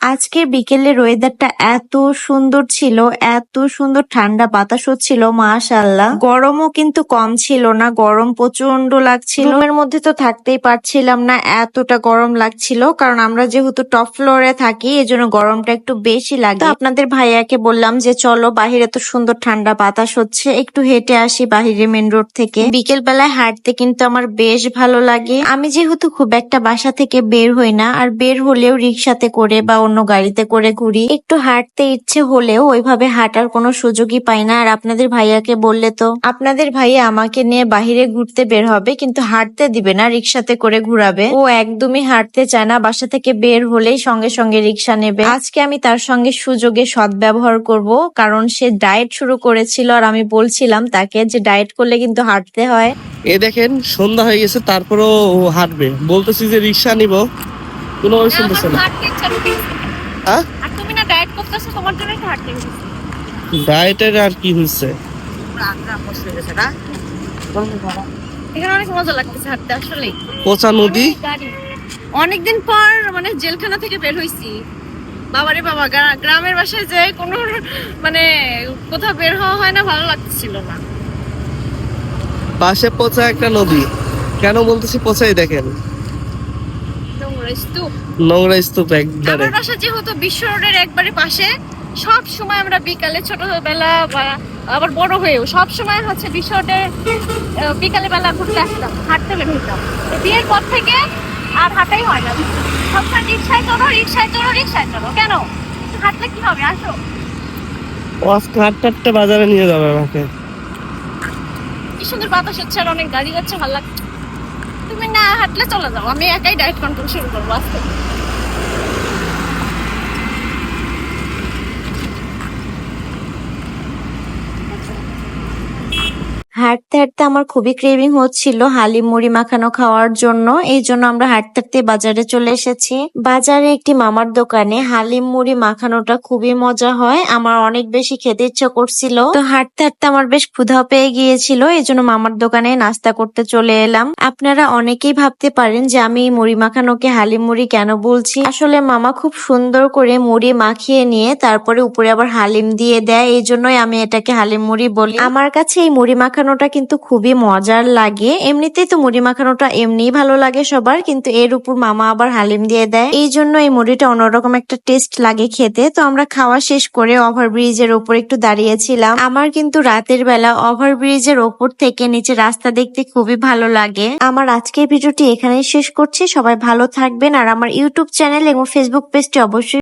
আজকের বিকেলের ওয়েদারটা এত সুন্দর ছিল, এত সুন্দর ঠান্ডা বাতাস হচ্ছিল, মাশাআল্লাহ। গরমও কিন্তু কম ছিল না, গরম প্রচন্ড লাগছিল। রুমের মধ্যে তো থাকতেই পারছিলাম না, এতটা গরম লাগছিল। কারণ আমরা যেহেতু টপ ফ্লোরে থাকি, এজন্য গরমটা একটু বেশি লাগে। তো আপনাদের ভাইয়াকে বললাম যে চলো, বাহিরে তো সুন্দর ঠান্ডা বাতাস হচ্ছে, একটু হেঁটে আসি বাহিরে মেন রোড থেকে। বিকেল বেলায় হাঁটতে কিন্তু আমার বেশ ভালো লাগে। আমি যেহেতু খুব একটা বাসা থেকে বের হই না, আর বের হলেও রিক্সাতে করে বা অন্য গাড়িতে করে ঘুরি। একটু হাঁটতে ইচ্ছে হলেও ওইভাবে হাঁটার কোনো সুযোগই পাই না। আর আপনাদের ভাইয়াকে বললে তো আপনাদের ভাইয়া আমাকে নিয়ে বাহিরে ঘুরতে বের হবে, কিন্তু হাঁটতে দিবে না, রিক্সাতে করে ঘুরাবে। ও একদমই হাঁটতে চায় না, বাসা থেকে বের হলেই সঙ্গে সঙ্গে রিক্সা নেবে। আজকে আমি তার সঙ্গে সুযোগে সদ্ব্যবহার করব, কারণ সে ডায়েট শুরু করেছিল আর আমি বলছিলাম তাকে যে ডায়েট করলে কিন্তু হাঁটতে হয়। এ দেখেন সন্ধ্যা হয়ে গেছে, তারপরও ও হাঁটবে। বলতেছি যে রিক্সা নিব, কোনো শুনতেছে না। হ্যাঁ, আর তুমি না ডায়েট করতেছো, তোমার জন্য একটু হাঁটতে গেছি। ডায়েটের আর কি হচ্ছে? এখানে অনেক মজা লাগতেছে হাঁটতে আসলে। পচা নদী। অনেকদিন পর মানে জেলখানা থেকে বের হইছি। বাবারে বাবা, গ্রামের বাসায় যে কোনো মানে কোথাও বের হওয়া হয় না, ভালো লাগতেছিল না। পাশে পচা একটা নদী। কেন বলতেছি পচাই? দেখেন নোংরা স্তূপ। নোংরা স্তূপ একবারে। আমার বাসা যেহেতু বিশ্ব রোডের একবারে পাশে, সব সময় আমরা বিকালে, ছোটবেলা বা আবার বড় হয়েও সব সময় হচ্ছে বিশ্ব রোডের বিকালে বেলা ঘুরতে আসতাম, হাঁটতে বের হইতাম। বিয়ের পর থেকে আর হাঁটাই হয় না, সবসময় রিক্সায় চড়ো, রিক্সায় চড়ো, রিক্সায় চড়ো। কেন হাঁটলে কি হবে? আসো। ও আজকে হাঁটতে বাজারে নিয়ে যাবে আমাকে। কি সুন্দর বাতাস হচ্ছে আর অনেক গাড়ি যাচ্ছে, ভালো লাগছে। তুমি না হাঁটলে চলে যাও, আমি একাই ডায়েট কন্ট্রোল শুরু করবো আজকে। হাঁটতে হাঁটতে আমার খুবই ক্রেভিং হচ্ছিল হালিম মুড়ি মাখানো খাওয়ার জন্য। এই জন্য আমরা হাঁটতে হাঁটতে বাজারে চলে এসেছি। বাজারে একটি মামার দোকানে হালিম মুড়ি মাখানোটা খুবই মজা হয়, আমার অনেক বেশি খেতে ইচ্ছা করছিল। তো হাঁটতে হাঁটতে আমার বেশ ক্ষুধাও পেয়ে গিয়েছিল, এই জন্য মামার দোকানে নাস্তা করতে চলে এলাম। আপনারা অনেকেই ভাবতে পারেন যে আমি মুড়ি মাখানোকে হালিম মুড়ি কেন বলছি। আসলে মামা খুব সুন্দর করে মুড়ি মাখিয়ে নিয়ে তারপরে উপরে আবার হালিম দিয়ে দেয়, এই জন্যই আমি এটাকে হালিম মুড়ি বলি। আমার কাছে এই মুড়ি মাখানোটা কিন্তু খুবই মজার লাগে। এমনিতেই তো মুড়ি মাখানোটা এমনিই ভালো লাগে সবার, কিন্তু এর উপর মামা আবার হালিম দিয়ে দেয়, এই জন্য এই মুড়িটা অন্যরকম একটা টেস্ট লাগে খেতে। তো আমরা খাওয়া শেষ করে ওভারব্রিজের ওপর একটু দাঁড়িয়েছিলাম। আমার কিন্তু রাতের বেলা ওভারব্রিজের ওপর থেকে নিচে রাস্তা দেখতে খুবই ভালো লাগে। আমার আজকের ভিডিওটি এখানেই শেষ করছি। সবাই ভালো থাকবেন, আর আমার ইউটিউব চ্যানেল এবং ফেসবুক পেজটি অবশ্যই